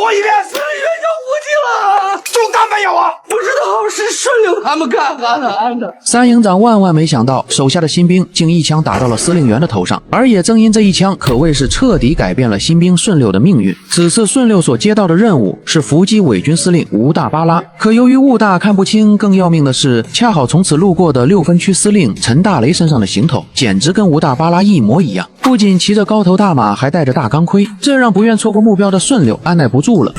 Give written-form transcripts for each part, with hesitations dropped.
我一遍。司令员有武器了，中弹没有啊？不知道，是顺溜他们干的。三营长万万没想到，手下的新兵竟一枪打到了司令员的头上，而也正因这一枪，可谓是彻底改变了新兵顺溜的命运。此次顺溜所接到的任务是伏击伪军司令吴大巴拉，可由于兀大看不清，更要命的是，恰好从此路过的6分区司令陈大雷身上的行头，简直跟吴大巴拉一模一样，不仅骑着高头大马，还戴着大钢盔，这让不愿错过目标的顺溜按耐不住了。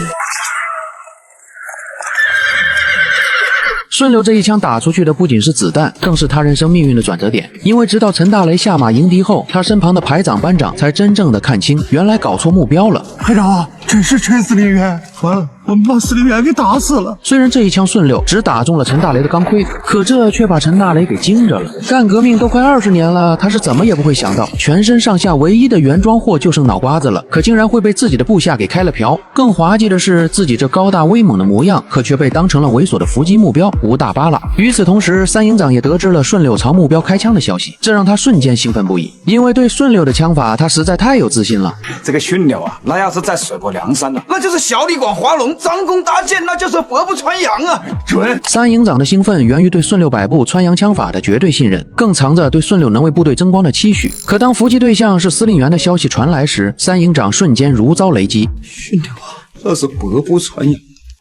顺溜这一枪打出去的不仅是子弹，更是他人生命运的转折点。因为直到陈大雷下马迎敌后，他身旁的排长班长才真正的看清，原来搞错目标了。排长啊，这是陈司令员，完了，我们把司令员给打死了。虽然这一枪顺溜只打中了陈大雷的钢盔，可这却把陈大雷给惊着了。干革命都快20年了，他是怎么也不会想到，全身上下唯一的原装货就剩脑瓜子了，可竟然会被自己的部下给开了瓢。更滑稽的是，自己这高大威猛的模样，可却被当成了猥琐的伏击目标吴大巴拉。与此同时，三营长也得知了顺溜朝目标开枪的消息，这让他瞬间兴奋不已，因为对顺溜的枪法他实在太有自信了。这个顺溜啊，那要是再水过梁山了，那就是小李广华龙，张弓搭箭，那就是伯不穿杨啊！准。三营长的兴奋源于对顺溜摆布穿杨枪法的绝对信任，更藏着对顺溜能为部队争光的期许。可当伏击对象是司令员的消息传来时，三营长瞬间如遭雷击。顺溜啊，那是伯不穿杨。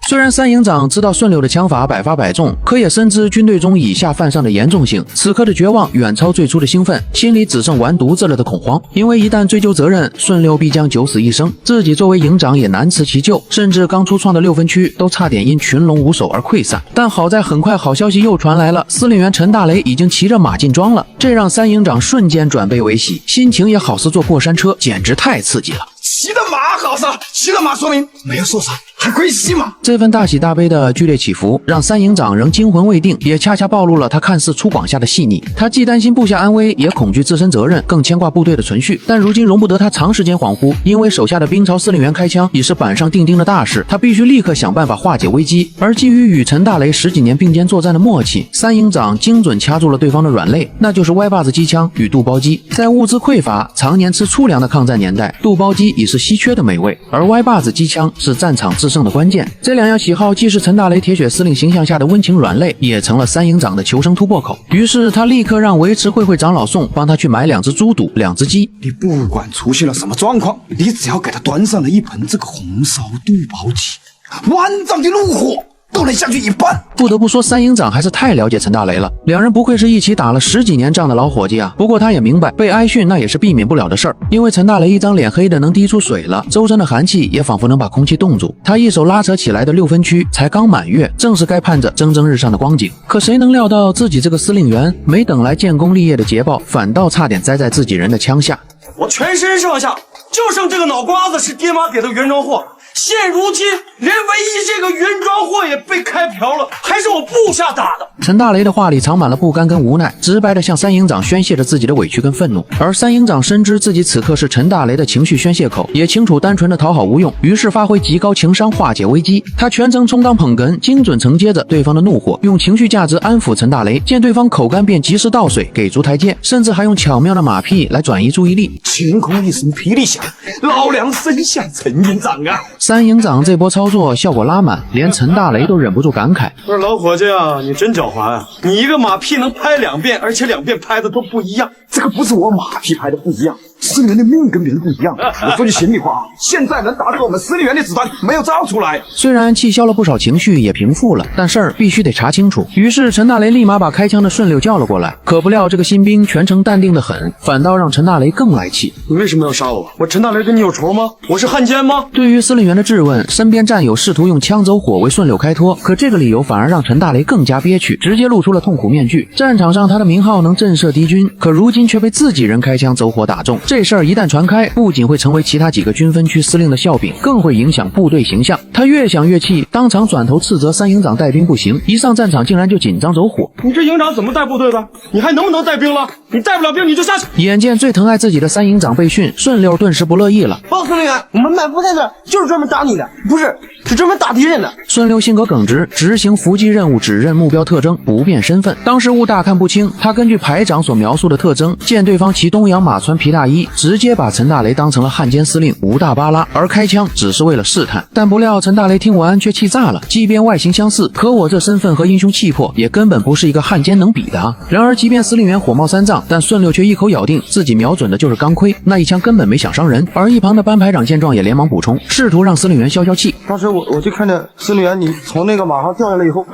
虽然三营长知道顺溜的枪法百发百中，可也深知军队中以下犯上的严重性。此刻的绝望远超最初的兴奋，心里只剩完犊子了的恐慌。因为一旦追究责任，顺溜必将九死一生，自己作为营长也难辞其咎，甚至刚出创的6分区都差点因群龙无首而溃散。但好在很快好消息又传来了，司令员陈大雷已经骑着马进庄了，这让三营长瞬间转悲为喜，心情也好似坐过山车，简直太刺激了。骑的马好杀，骑的马说明没有受伤，还可以骑马。这份大喜大悲的剧烈起伏，让三营长仍惊魂未定，也恰恰暴露了他看似粗犷下的细腻。他既担心部下安危，也恐惧自身责任，更牵挂部队的存续。但如今容不得他长时间恍惚，因为手下的兵朝司令员开枪已是板上钉钉的大事，他必须立刻想办法化解危机。而基于与陈大雷10几年并肩作战的默契，三营长精准掐住了对方的软肋，那就是歪把子机枪与杜包机。在物资匮乏、常年吃粗粮的抗战年代，杜包机已是稀缺的美味，而歪把子机枪是战场制胜的关键。这两样喜好既是陈大雷铁血司令形象下的温情软肋，也成了三营长的求生突破口。于是他立刻让维持会长老宋帮他去买2只猪肚、2只鸡。你不管出现了什么状况，你只要给他端上了一盆这个红烧肚包鸡，万丈的怒火都能下去一半。不得不说，三营长还是太了解陈大雷了，两人不愧是一起打了10几年仗的老伙计啊。不过他也明白，被挨训那也是避免不了的事儿，因为陈大雷一张脸黑的能滴出水了，周身的寒气也仿佛能把空气冻住。他一手拉扯起来的6分区才刚满月，正是该盼着蒸蒸日上的光景。可谁能料到自己这个司令员没等来建功立业的捷报，反倒差点栽在自己人的枪下。我全身上下就剩这个脑瓜子是爹妈给的原装货，现如今连唯一这个原装货也被开瓢了，还是我部下打的。陈大雷的话里藏满了不甘跟无奈，直白地向三营长宣泄着自己的委屈跟愤怒。而三营长深知自己此刻是陈大雷的情绪宣泄口，也清楚单纯的讨好无用，于是发挥极高情商化解危机。他全程充当捧哏，精准承接着对方的怒火，用情绪价值安抚陈大雷，见对方口干便及时倒水，给足台阶，甚至还用巧妙的马屁来转移注意力。晴空一声霹雳响，老娘生下陈营长啊！三营长这波操作效果拉满，连陈大雷都忍不住感慨：不是老伙计啊，你真狡猾啊！你一个马屁能拍2遍，而且2遍拍的都不一样。这个不是我马屁拍的不一样，司令员的命跟别人不一样。我说句心里话，现在能打死我们司令员的子弹没有造出来。虽然气消了不少情绪，也平复了，但事儿必须得查清楚。于是陈大雷立马把开枪的顺溜叫了过来。可不料这个新兵全程淡定的很，反倒让陈大雷更来气。你为什么要杀我？我陈大雷跟你有仇吗？我是汉奸吗？对于司令员的质问，身边战友试图用枪走火为顺溜开脱，可这个理由反而让陈大雷更加憋屈，直接露出了痛苦面具。战场上他的名号能震慑敌军，可如今却被自己人开枪走火打中，这事儿一旦传开，不仅会成为其他几个军分区司令的笑柄，更会影响部队形象。他越想越气，当场转头斥责三营长带兵不行，一上战场竟然就紧张走火。你这营长怎么带部队的？你还能不能带兵了？你带不了兵你就下去。眼见最疼爱自己的三营长被训，顺溜顿时不乐意了。报司令员，我们满伏在这儿就是专门打你的，不是，是专门打敌人的。顺溜性格耿直，执行伏击任务只认目标特征，不辨身份。当时兀大看不清，他根据排长所描述的特征，见对方骑东洋马穿皮大衣，直接把陈大雷当成了汉奸司令吴大巴拉，而开枪只是为了试探。但不料陈大雷听完却气炸了，即便外形相似，可我这身份和英雄气魄也根本不是一个汉奸能比的啊！然而即便司令员火冒三丈，但顺溜却一口咬定自己瞄准的就是钢盔，那一枪根本没想伤人。而一旁的班排长见状也连忙补充，试图让司令员消消气。当时我就看着司令员你从那个马上掉下来以后，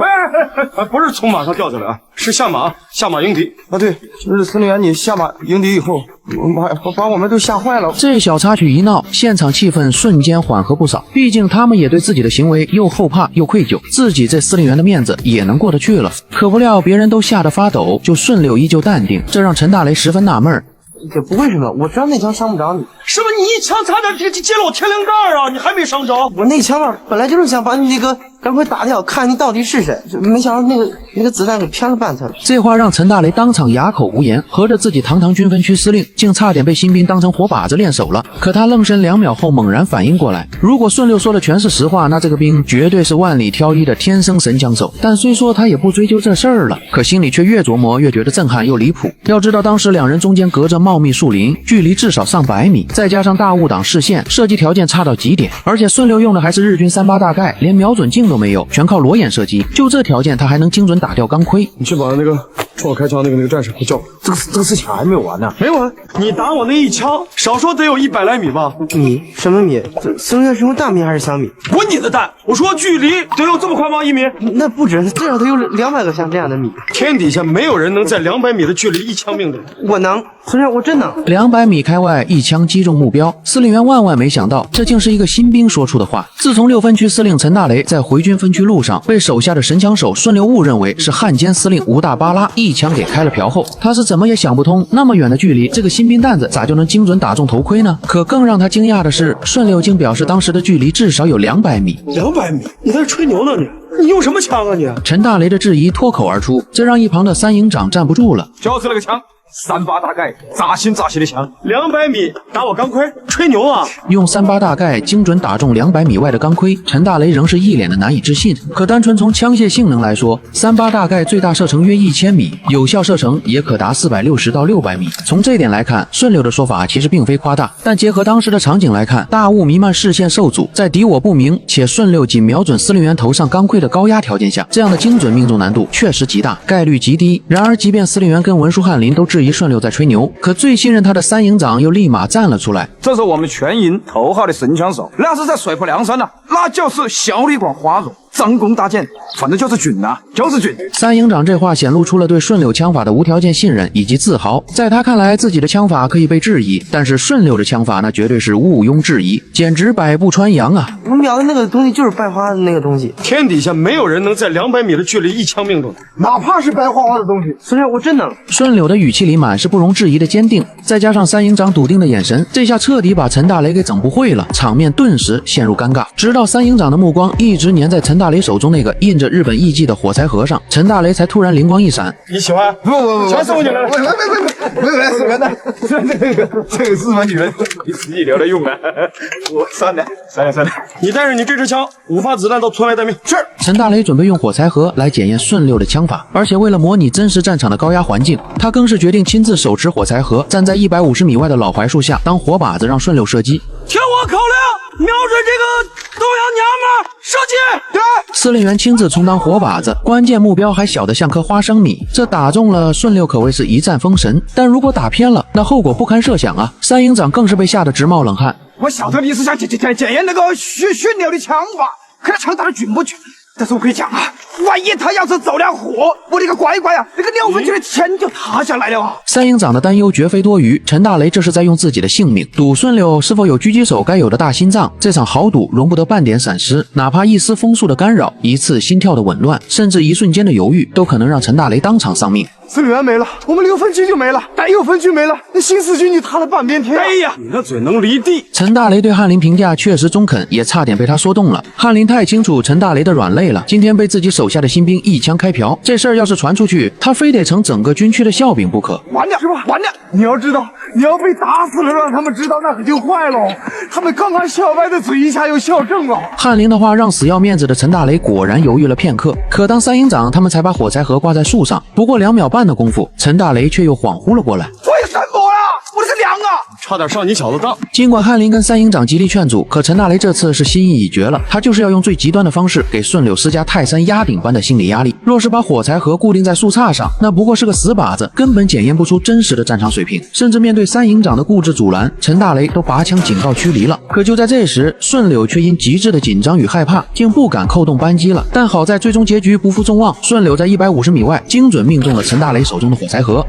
不是从马上掉下来啊，是下马迎敌啊，对，就是司令员你下马迎敌以后，把我们都吓坏了。这小插曲一闹，现场气氛瞬间缓和不少。毕竟他们也对自己的行为又后怕又愧疚，自己这司令员的面子也能过得去了。可不料别人都吓得发抖，就顺溜依旧淡定，这让陈大雷十分纳闷。也不为什么，我知道那枪伤不着你。是不是你一枪差点接了我天灵盖啊？你还没伤着？我那枪吧，本来就是想把你那个赶快打掉，看你到底是谁。没想到那个子弹给偏了半层。这话让陈大雷当场哑口无言，合着自己堂堂军分区司令，竟差点被新兵当成活靶子练手了。可他愣神2秒后猛然反应过来，如果顺溜说的全是实话，那这个兵绝对是万里挑一的天生神枪手。但虽说他也不追究这事儿了，可心里却越琢磨越觉得震撼又离谱。要知道当时两人中间隔着茂密树林，距离至少上百米，再加上大雾挡视线，射击条件差到极点。而且顺溜用的还是日军38大盖，连瞄准镜都没有，全靠裸眼射击。就这条件，他还能精准打掉钢盔。你去把那个冲我开枪那个战士给我叫。这个事情还没有完呢。没完，你打我那一枪，少说得有100来米吧？米？什么米？这司令员是用大米还是小米？滚你的蛋！我说距离得有这么快吗？1米？那不止，至少得有200个像这样的米。天底下没有人能在200米的距离一枪命中。我能，司令员我真能。200米开外一枪击中目标，司令员万没想到，这竟是一个新兵说出的话。自从6分区司令陈大雷在回军分区路上被手下的神枪手顺溜误认为是汉奸司令吴大巴拉一枪给开了瓢后，他是怎么也想不通，那么远的距离，这个新兵蛋子咋就能精准打中头盔呢？可更让他惊讶的是，顺溜竟表示当时的距离至少有200米。200米？你在这吹牛呢你用什么枪啊你？陈大雷的质疑脱口而出，这让一旁的3营长站不住了。就是那个枪，38大盖，扎心的枪，200米打我钢盔，吹牛啊！用38大盖精准打中200米外的钢盔，陈大雷仍是一脸的难以置信。可单纯从枪械性能来说，38大盖最大射程约1000米，有效射程也可达460到600米。从这点来看，顺溜的说法其实并非夸大。但结合当时的场景来看，大雾弥漫，视线受阻，在敌我不明且顺溜仅瞄准司令员头上钢盔的高压条件下，这样的精准命中难度确实极大，概率极低。然而，即便司令员跟文书翰林都质疑顺溜在吹牛，可最信任他的3营长又立马站了出来。这是我们全营头号的神枪手，那是在水泊梁山那就是小李广花荣。张弓搭箭，反正就是准啊，就是准。3营长这话显露出了对顺溜枪法的无条件信任以及自豪。在他看来，自己的枪法可以被质疑，但是顺溜的枪法那绝对是毋庸置疑，简直百步穿杨啊！我瞄的那个东西就是白花的那个东西。天底下没有人能在200米的距离一枪命中，哪怕是白花花的东西。司令员我真能。顺溜的语气里满是不容置疑的坚定，再加上3营长笃定的眼神，这下彻底把陈大雷给整不会了，场面顿时陷入尴尬。直到3营长的目光一直粘在陈大雷手中那个印着日本艺伎的火柴盒上，陈大雷才突然灵光一闪。你喜欢？不，全送你了。没有日本的，这个日本女人，你自己留着用啊。我算了。你带着你这支枪，5发子弹到村外待命。是。陈大雷准备用火柴盒来检验顺溜的枪法，而且为了模拟真实战场的高压环境，他更是决定亲自手持火柴盒，站在150米外的老槐树下当火把子让顺溜射击。听我口令，瞄准这个东洋娘们射击。对。司令员亲自充当火把子，关键目标还小得像颗花生米，这打中了顺溜可谓是一战封神，但如果打偏了，那后果不堪设想啊！3营长更是被吓得直冒冷汗。我晓得你是想检验那个训溜的枪法，可那枪打得准不准？但是我可以讲啊，万一他要是走了火，我的个乖乖啊，那个6分区的天就塌下来了啊！3营长的担忧绝非多余，陈大雷这是在用自己的性命赌顺溜是否有狙击手该有的大心脏。这场豪赌容不得半点闪失，哪怕一丝风速的干扰，一次心跳的紊乱，甚至一瞬间的犹豫，都可能让陈大雷当场丧命。司令员没了，我们6分区就没了，但6分区没了，那新四军就塌了半边天。哎呀，你那嘴能离地！陈大雷对翰林评价确实中肯，也差点被他说动了。翰林太清楚陈大雷的软肋了，今天被自己手下的新兵一枪开瓢，这事儿要是传出去，他非得成整个军区的笑柄不可。完了是吧？完了！你要知道，你要被打死了，让他们知道那可就坏了。他们刚刚笑歪的嘴，一下又笑正了。翰林的话让死要面子的陈大雷果然犹豫了片刻，可当3营长他们才把火柴盒挂在树上，不过2秒半的功夫，陈大雷却又恍惚了过来。为什么啊？我的个娘啊！差点上你小子当。尽管翰林跟三营长极力劝阻，可陈大雷这次是心意已决了，他就是要用最极端的方式给顺柳施加泰山压顶般的心理压力。若是把火柴盒固定在树杈上，那不过是个死靶子，根本检验不出真实的战场水平。甚至面对三营长的固执阻拦，陈大雷都拔枪警告驱离了。可就在这时，顺柳却因极致的紧张与害怕，竟不敢扣动扳机了。但好在最终结局不负众望，顺柳在150米外精准命中了陈大雷手中的火柴盒。